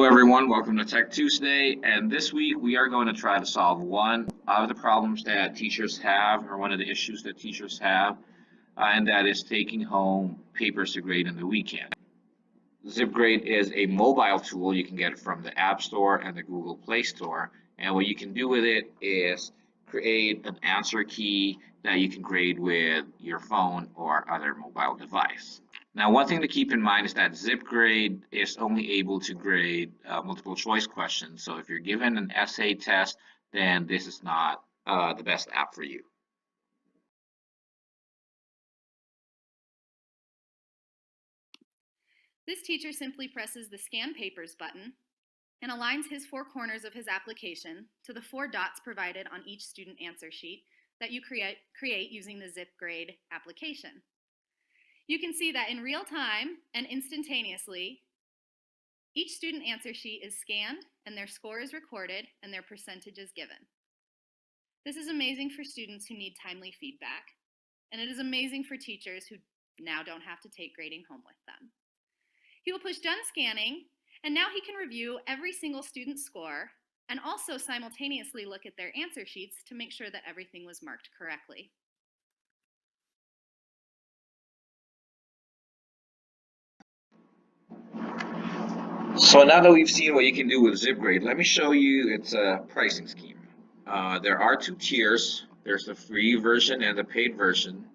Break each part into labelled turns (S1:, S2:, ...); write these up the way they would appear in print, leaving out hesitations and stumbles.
S1: everyone, welcome to Tech Tuesday, and this week we are going to try to solve one of the problems that teachers have, or one of the issues that teachers have, and that is taking home papers to grade in the weekend. ZipGrade is a mobile tool. You can get it from the App Store and the Google Play Store, and what you can do with it is create an answer key that you can grade with your phone or other mobile device. Now, one thing to keep in mind is that ZipGrade is only able to grade multiple choice questions. So if you're given an essay test, then this is not the best app for you.
S2: This teacher simply presses the Scan Papers button and aligns his four corners of his application to the four dots provided on each student answer sheet that you create using the ZipGrade application. You can see that in real time and instantaneously, each student answer sheet is scanned and their score is recorded and their percentage is given. This is amazing for students who need timely feedback, and it is amazing for teachers who now don't have to take grading home with them. He will push done scanning, and now he can review every single student's score and also simultaneously look at their answer sheets to make sure that everything was marked correctly.
S1: So now that we've seen what you can do with ZipGrade, let me show you its pricing scheme. There are two tiers. There's the free version and the paid version.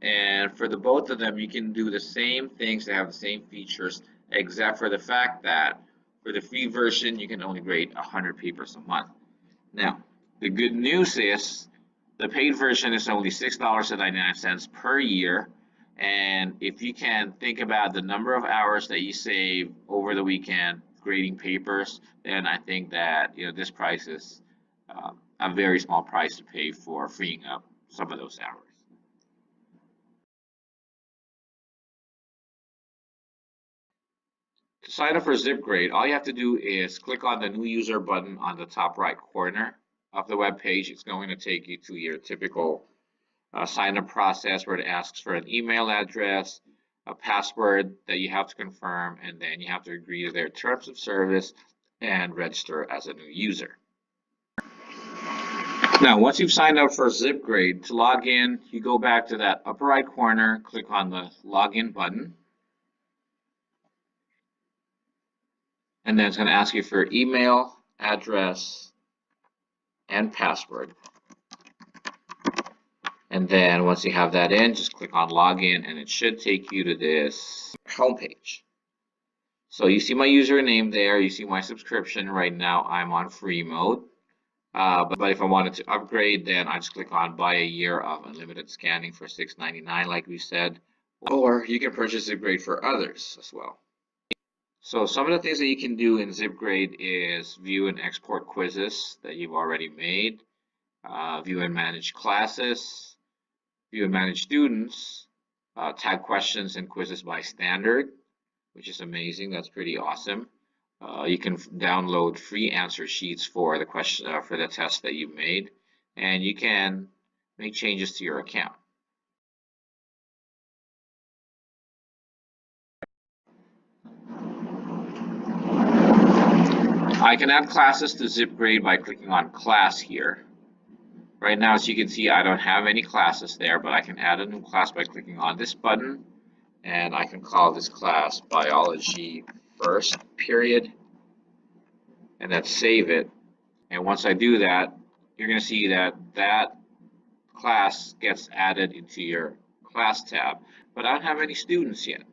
S1: And for the both of them, you can do the same things. They have the same features, except for the fact that for the free version, you can only grade 100 papers a month. Now, the good news is the paid version is only $6.99 per year. And if you can think about the number of hours that you save over the weekend grading papers, then I think that this price is a very small price to pay for freeing up some of those hours. To sign up for ZipGrade, all you have to do is click on the new user button on the top right corner of the web page. It's going to take you to your typical sign-up process where it asks for an email address, a password that you have to confirm, and then you have to agree to their terms of service and register as a new user. Now, once you've signed up for ZipGrade, to log in, you go back to that upper right corner, click on the login button, and then it's going to ask you for your email, address, and password. And then once you have that in, just click on login and it should take you to this homepage. So you see my username there, you see my subscription. Right now I'm on free mode. But if I wanted to upgrade, then I just click on buy a year of unlimited scanning for $6.99 like we said. Or you can purchase ZipGrade for others as well. So some of the things that you can do in ZipGrade is view and export quizzes that you've already made, view and manage classes, view and manage students, tag questions and quizzes by standard, which is amazing. That's pretty awesome. You can download free answer sheets for the question for the test that you've made, and you can make changes to your account. I can add classes to ZipGrade by clicking on class here. Right now, as you can see, I don't have any classes there, but I can add a new class by clicking on this button, and I can call this class Biology First Period, and then save it. And once I do that, you're going to see that that class gets added into your class tab, but I don't have any students yet.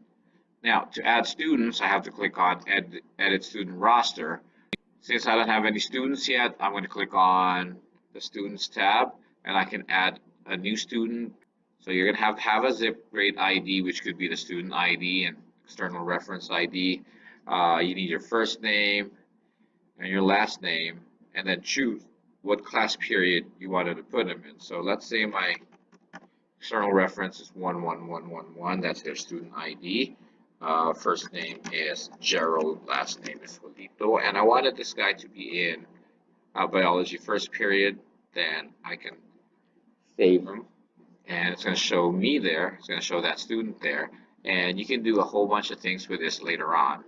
S1: Now, to add students, I have to click on Edit Student Roster. Since I don't have any students yet, I'm going to click on the Students tab, and I can add a new student. So you're going to have a ZipGrade ID, which could be the student ID and external reference ID. You need your first name and your last name, and then choose what class period you wanted to put them in. So let's say my external reference is 11111. That's their student ID. First name is Gerald, last name is Juanito, and I wanted this guy to be in biology first period. Then I can save him, and it's going to show me there. It's going to show that student there, and you can do a whole bunch of things with this later on.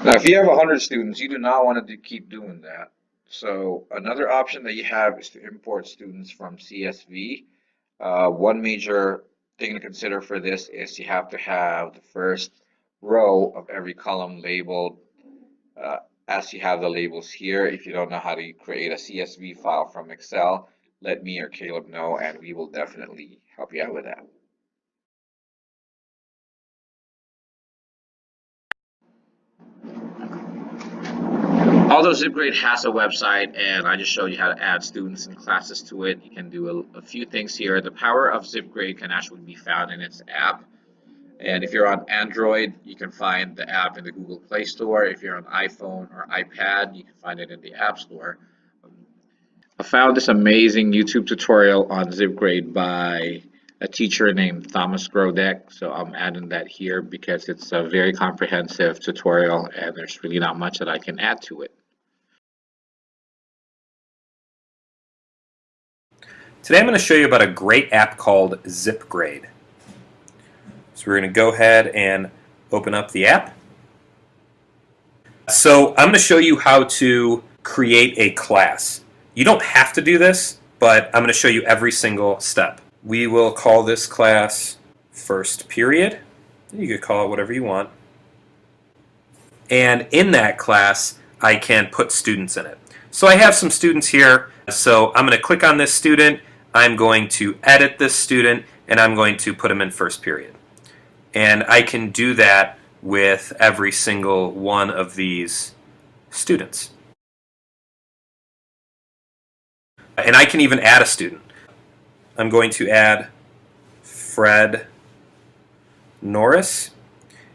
S1: Now, if you have 100 students, you do not want to keep doing that. So another option that you have is to import students from CSV. One major thing to consider for this is you have to have the first row of every column labeled uh, as you have the labels here. If you don't know how to create a CSV file from Excel, let me or Caleb know, and we will definitely help you out with that. Although ZipGrade has a website, and I just showed you how to add students and classes to it, you can do a few things here. The power of ZipGrade can actually be found in its app. And if you're on Android, you can find the app in the Google Play Store. If you're on iPhone or iPad, you can find it in the App Store. I found this amazing YouTube tutorial on ZipGrade by a teacher named Thomas GRODEK, so I'm adding that here because it's a very comprehensive tutorial and there's really not much that I can add to it.
S3: Today I'm going to show you about a great app called ZipGrade. So we're going to go ahead and open up the app. So I'm going to show you how to create a class. You don't have to do this, but I'm going to show you every single step. We will call this class first period. You could call it whatever you want. And in that class, I can put students in it. So I have some students here. So I'm going to click on this student. I'm going to edit this student, and I'm going to put them in first period. And I can do that with every single one of these students. And I can even add a student. I'm going to add Fred Norris.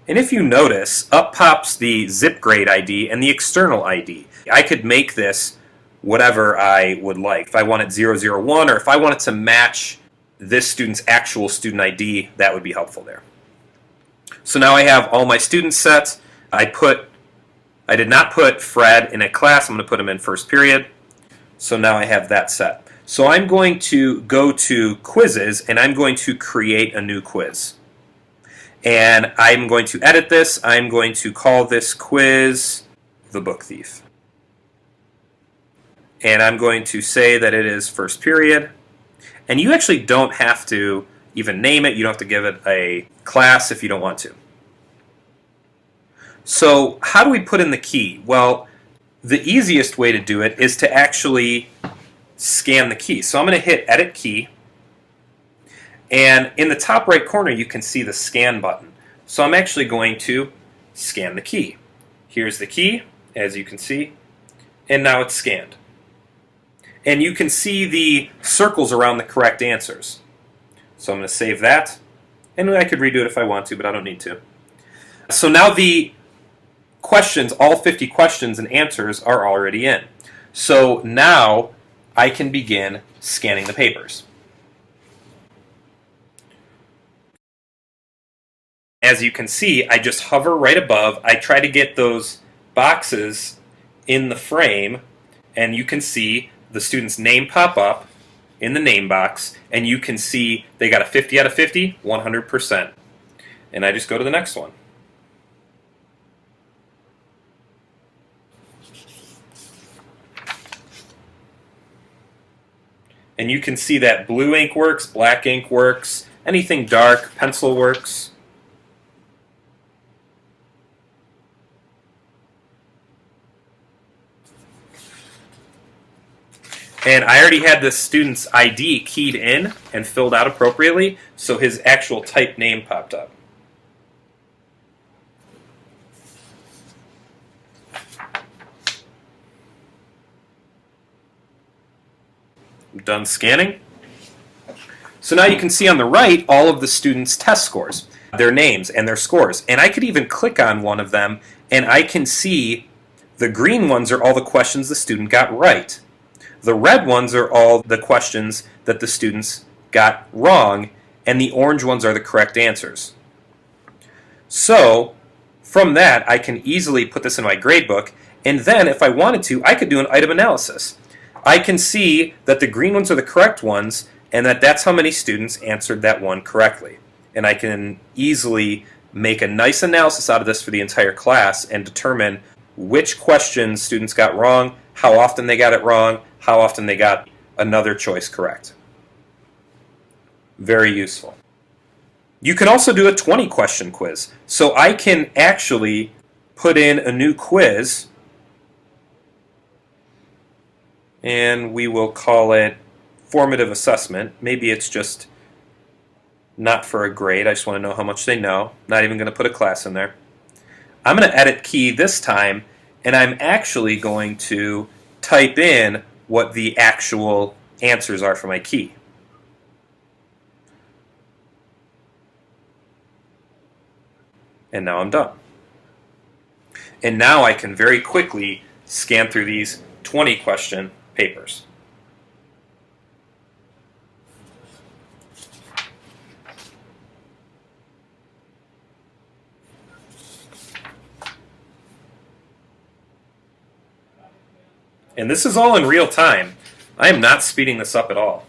S3: And if you notice, up pops the ZipGrade ID and the external ID. I could make this whatever I would like. If I wanted 001 or if I wanted to match this student's actual student ID, that would be helpful there. So now I have all my students set. I did not put Fred in a class. I'm going to put him in first period. So now I have that set. So I'm going to go to quizzes and I'm going to create a new quiz. And I'm going to edit this. I'm going to call this quiz the book thief. And I'm going to say that it is first period. And you actually don't have to even name it. You don't have to give it a class if you don't want to. So how do we put in the key? Well, the easiest way to do it is to actually scan the key. So I'm going to hit Edit Key. And in the top right corner, you can see the Scan button. So I'm actually going to scan the key. Here's the key, as you can see. And now it's scanned. And you can see the circles around the correct answers. So I'm going to save that. And I could redo it if I want to, but I don't need to. So now the questions, all 50 questions and answers are already in. So now I can begin scanning the papers. As you can see, I just hover right above. I try to get those boxes in the frame, and you can see the student's name pop up in the name box, and you can see they got a 50 out of 50, 100%. And I just go to the next one. And you can see that blue ink works, black ink works, anything dark, pencil works. And I already had the student's ID keyed in and filled out appropriately, so his actual typed name popped up. I'm done scanning. So now you can see on the right all of the students' test scores, their names and their scores. And I could even click on one of them and I can see the green ones are all the questions the student got right. The red ones are all the questions that the students got wrong, and the orange ones are the correct answers. So from that, I can easily put this in my gradebook, and then if I wanted to, I could do an item analysis. I can see that the green ones are the correct ones, and that's how many students answered that one correctly. And I can easily make a nice analysis out of this for the entire class and determine which questions students got wrong, how often they got it wrong, how often they got another choice correct. Very useful. You can also do a 20-question quiz. So I can actually put in a new quiz, and we will call it formative assessment. Maybe it's just not for a grade. I just want to know how much they know. Not even going to put a class in there. I'm going to edit key this time, and I'm actually going to type in what the actual answers are for my key. And now I'm done. And now I can very quickly scan through these 20-question papers. And this is all in real time. I am not speeding this up at all.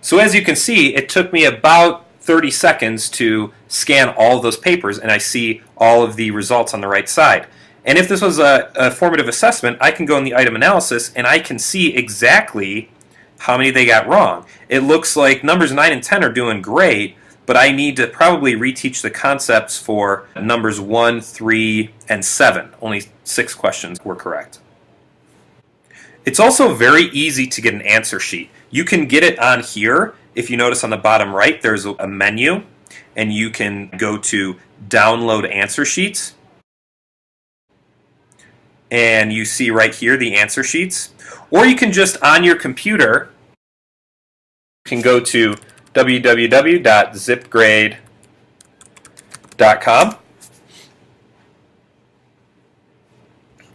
S3: So as you can see, it took me about 30 seconds to scan all of those papers, and I see all of the results on the right side. And if this was a formative assessment, I can go in the item analysis and I can see exactly how many they got wrong. It looks like numbers 9 and 10 are doing great, but I need to probably reteach the concepts for numbers 1, 3, and 7. Only 6 questions were correct. It's also very easy to get an answer sheet. You can get it on here. If you notice on the bottom right, there's a menu, and you can go to Download Answer Sheets. And you see right here the answer sheets. Or you can just, on your computer, you can go to www.zipgrade.com.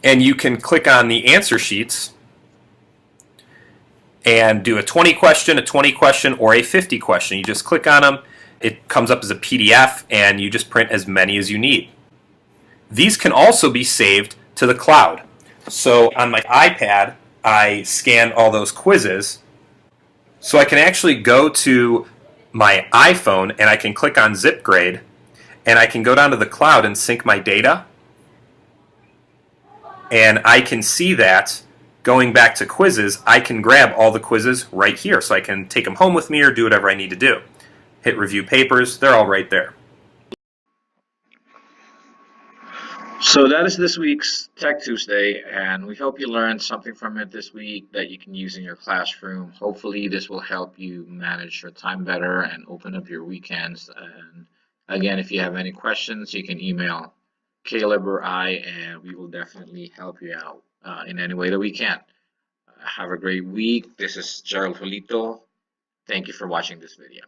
S3: And you can click on the answer sheets and do a 20 question, a 20 question, or a 50 question. You just click on them, it comes up as a PDF, and you just print as many as you need. These can also be saved to the cloud. So on my iPad, I scan all those quizzes. So I can actually go to my iPhone and I can click on ZipGrade, and I can go down to the cloud and sync my data. And I can see that going back to quizzes, I can grab all the quizzes right here. So I can take them home with me or do whatever I need to do. Hit review papers, they're all right there.
S1: So that is this week's Tech Tuesday, and we hope you learned something from it this week that you can use in your classroom. Hopefully this will help you manage your time better and open up your weekends. And again, if you have any questions, you can email Caleb or I, and we will definitely help you out in any way that we can. Have a great week. This is Gerald Julito. Thank you for watching this video.